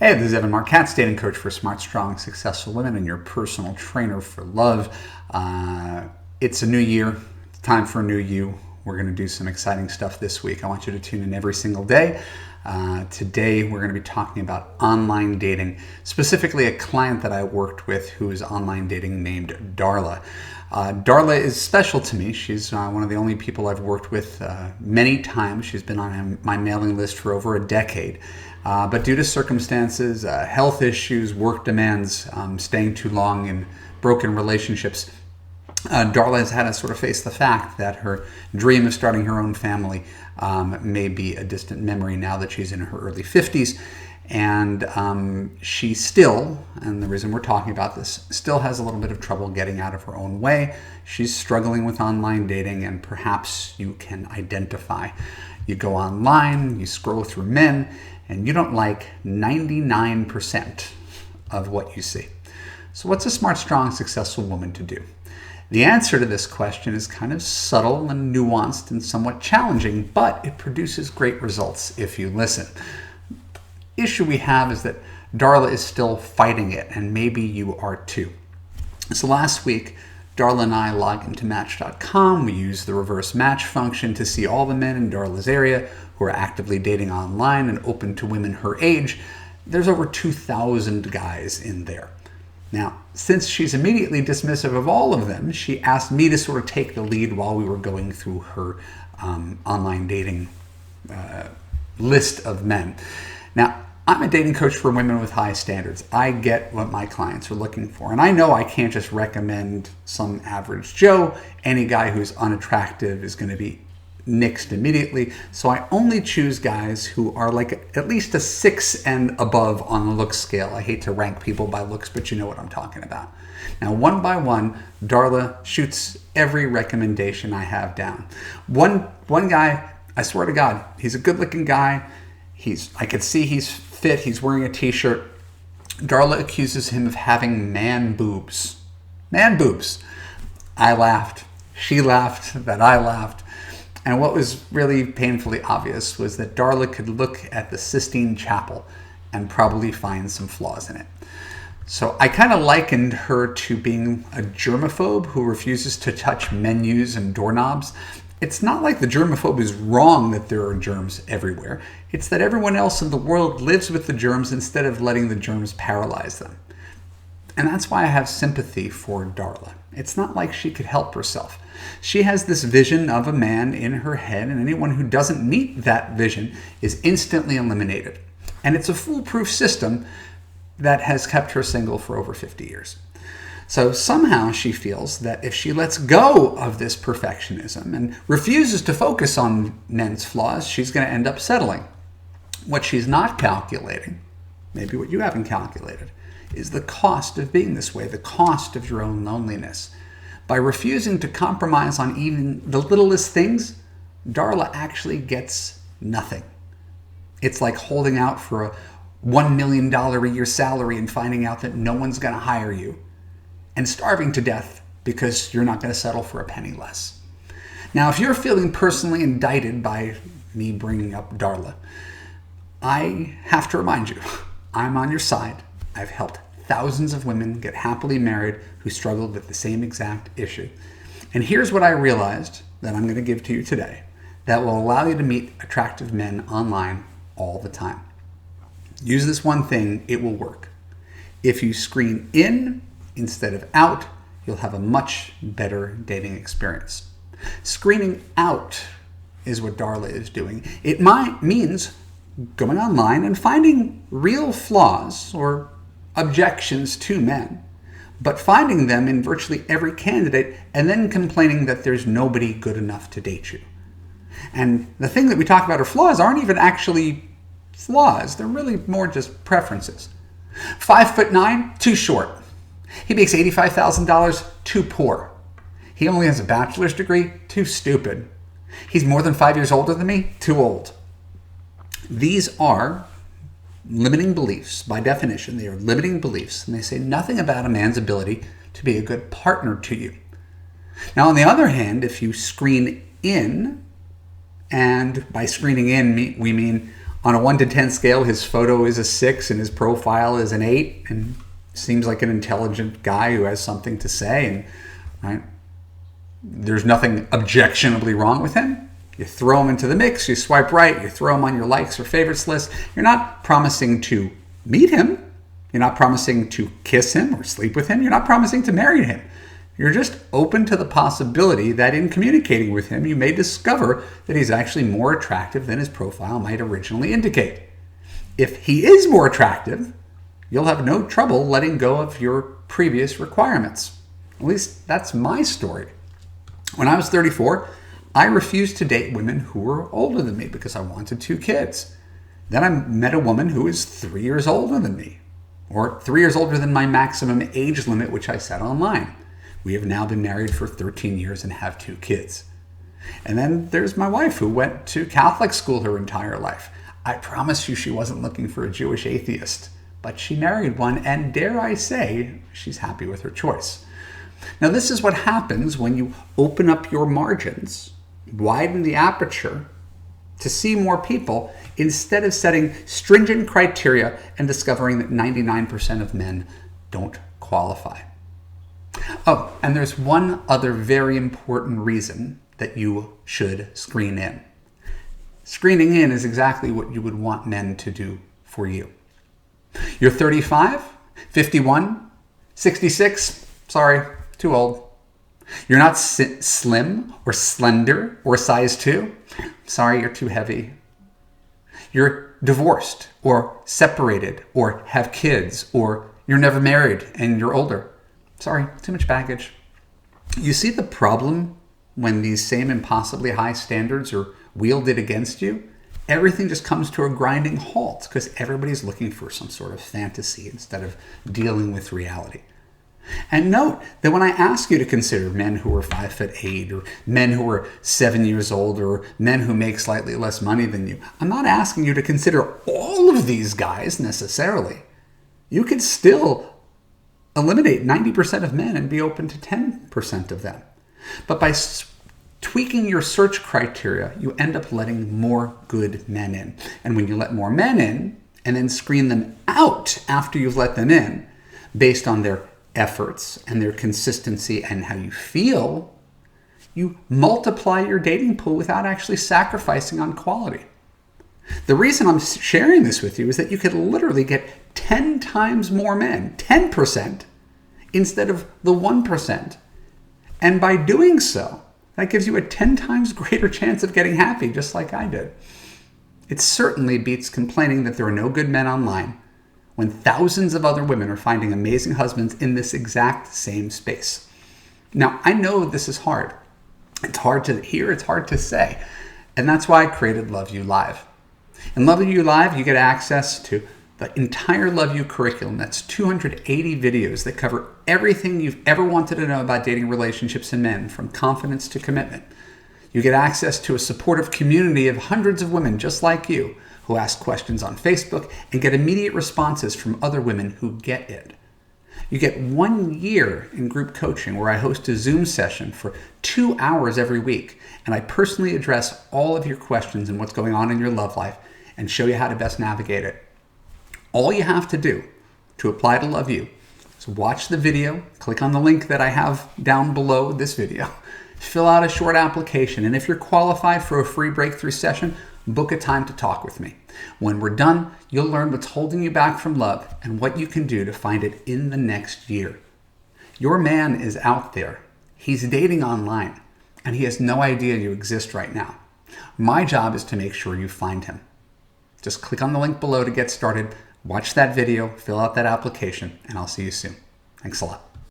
Hey, this is Evan Marquette, dating coach for smart, strong, successful women and your personal trainer for love. It's a new year. It's time for a new you. We're going to do some exciting stuff this week. I want you to tune in every single day. Today, we're going to be talking about online dating, specifically a client that I worked with who is online dating named Darla. Darla is special to me. She's one of the only people I've worked with many times. She's been on my mailing list for over a decade. But due to circumstances, health issues, work demands, staying too long in broken relationships, Darla has had to sort of face the fact that her dream of starting her own family may be a distant memory now that she's in her early 50s. And she still, and the reason we're talking about this, still has a little bit of trouble getting out of her own way. She's struggling with online dating, and perhaps you can identify. You go online, you scroll through men, and you don't like 99% of what you see. So what's a smart, strong, successful woman to do? The answer to this question is kind of subtle and nuanced and somewhat challenging, but it produces great results if you listen. The issue we have is that Darla is still fighting it, and maybe you are too. So last week, Darla and I logged into Match.com. We used the reverse match function to see all the men in Darla's area who are actively dating online and open to women her age. There's over 2,000 guys in there. Now, since she's immediately dismissive of all of them, she asked me to sort of take the lead while we were going through her online dating list of men. Now, I'm a dating coach for women with high standards. I get what my clients are looking for. And I know I can't just recommend some average Joe. Any guy who's unattractive is going to be nixed immediately. So I only choose guys who are like at least a 6 and above on the looks scale. I hate to rank people by looks, but you know what I'm talking about. Now, one by one, Darla shoots every recommendation I have down. One guy, I swear to God, he's a good-looking guy. I could see he's fit. He's wearing a t-shirt. Darla accuses him of having man boobs. Man boobs. I laughed. She laughed. That I laughed. And what was really painfully obvious was that Darla could look at the Sistine Chapel and probably find some flaws in it. So I kind of likened her to being a germaphobe who refuses to touch menus and doorknobs. It's not like the germaphobe is wrong that there are germs everywhere. It's that everyone else in the world lives with the germs instead of letting the germs paralyze them. And that's why I have sympathy for Darla. It's not like she could help herself. She has this vision of a man in her head, and anyone who doesn't meet that vision is instantly eliminated. And it's a foolproof system that has kept her single for over 50 years. So somehow she feels that if she lets go of this perfectionism and refuses to focus on men's flaws, she's going to end up settling. What she's not calculating, maybe what you haven't calculated, is the cost of being this way, the cost of your own loneliness. By refusing to compromise on even the littlest things, Darla actually gets nothing. It's like holding out for a $1 million a year salary and finding out that no one's going to hire you, and starving to death because you're not going to settle for a penny less. Now, if you're feeling personally indicted by me bringing up Darla, I have to remind you, I'm on your side. I've helped thousands of women get happily married who struggled with the same exact issue. And here's what I realized that I'm going to give to you today that will allow you to meet attractive men online all the time. Use this one thing, it will work. If you screen in instead of out, you'll have a much better dating experience. Screening out is what Darla is doing. It means going online and finding real flaws or objections to men, but finding them in virtually every candidate and then complaining that there's nobody good enough to date you. And the thing that we talk about are flaws aren't even actually flaws. They're really more just preferences. 5'9", too short. He makes $85,000, too poor. He only has a bachelor's degree, too stupid. He's more than 5 years older than me, too old. These are limiting beliefs. By definition, they are limiting beliefs, and they say nothing about a man's ability to be a good partner to you. Now, on the other hand, if you screen in, and by screening in, we mean On a 1 to 10 scale, his photo is a 6 and his profile is an 8, and seems like an intelligent guy who has something to say, and right, there's nothing objectionably wrong with him. You throw him into the mix, you swipe right, you throw him on your likes or favorites list. You're not promising to meet him. You're not promising to kiss him or sleep with him. You're not promising to marry him. You're just open to the possibility that in communicating with him, you may discover that he's actually more attractive than his profile might originally indicate. If he is more attractive, you'll have no trouble letting go of your previous requirements. At least that's my story. When I was 34, I refused to date women who were older than me because I wanted 2 kids. Then I met a woman who is 3 years older than me, or 3 years older than my maximum age limit, which I set online. We have now been married for 13 years and have 2 kids. And then there's my wife, who went to Catholic school her entire life. I promise you she wasn't looking for a Jewish atheist, but she married one, and dare I say, she's happy with her choice. Now, this is what happens when you open up your margins, widen the aperture to see more people, instead of setting stringent criteria and discovering that 99% of men don't qualify. Oh, and there's one other very important reason that you should screen in. Screening in is exactly what you would want men to do for you. You're 35, 51, 66, sorry, too old. You're not slim or slender or size 2. Sorry, you're too heavy. You're divorced or separated or have kids, or you're never married and you're older. Sorry, too much baggage. You see the problem when these same impossibly high standards are wielded against you? Everything just comes to a grinding halt because everybody's looking for some sort of fantasy instead of dealing with reality. And note that when I ask you to consider men who are 5'8", or men who are 7 years old, or men who make slightly less money than you, I'm not asking you to consider all of these guys necessarily. You could still eliminate 90% of men and be open to 10% of them. But by tweaking your search criteria, you end up letting more good men in. And when you let more men in and then screen them out after you've let them in, based on their efforts and their consistency and how you feel, you multiply your dating pool without actually sacrificing on quality. The reason I'm sharing this with you is that you could literally get 10 times more men, 10%, instead of the 1%. And by doing so, that gives you a 10 times greater chance of getting happy, just like I did. It certainly beats complaining that there are no good men online when thousands of other women are finding amazing husbands in this exact same space. Now, I know this is hard. It's hard to hear, it's hard to say. And that's why I created Love You Live. In Love You Live, you get access to the entire Love You curriculum. That's 280 videos that cover everything you've ever wanted to know about dating, relationships, and men, from confidence to commitment. You get access to a supportive community of hundreds of women just like you who ask questions on Facebook and get immediate responses from other women who get it. You get 1 year in group coaching where I host a Zoom session for 2 hours every week, and I personally address all of your questions and what's going on in your love life and show you how to best navigate it. All you have to do to apply to Love You is watch the video, click on the link that I have down below this video, fill out a short application, and if you're qualified for a free breakthrough session, book a time to talk with me. When we're done, you'll learn what's holding you back from love and what you can do to find it in the next year. Your man is out there. He's dating online, and he has no idea you exist right now. My job is to make sure you find him. Just click on the link below to get started. Watch that video, fill out that application, and I'll see you soon. Thanks a lot.